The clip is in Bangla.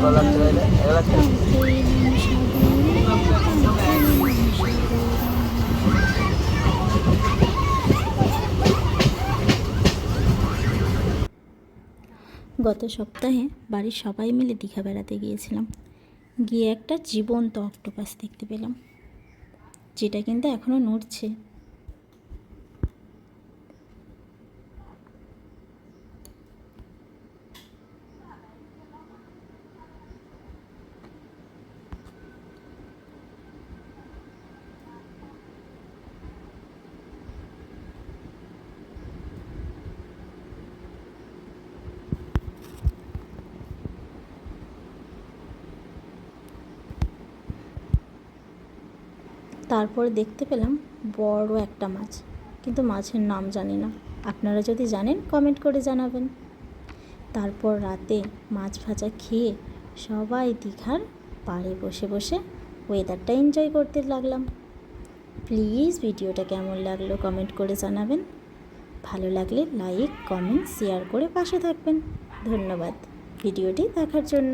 গত সপ্তাহে বাড়ির সবাই মিলে দীঘা বেড়াতে গিয়েছিলাম। গিয়ে একটা জীবন্ত অক্টোপাস দেখতে পেলাম, যেটা কিন্তু এখনও নড়ছে। তারপর দেখতে পেলাম বড় একটা মাছ, কিন্তু মাছের নাম জানি না। আপনারা যদি জানেন কমেন্ট করে জানাবেন। তারপর রাতে মাছ ভাজা খেয়ে সবাই দীঘার পাড়ে বসে বসে ওয়েদারটা এনজয় করতে লাগলাম। প্লিজ ভিডিওটা কেমন লাগলো কমেন্ট করে জানাবেন। ভালো লাগলে লাইক, কমেন্ট, শেয়ার করে পাশে থাকবেন। ধন্যবাদ ভিডিওটি দেখার জন্য।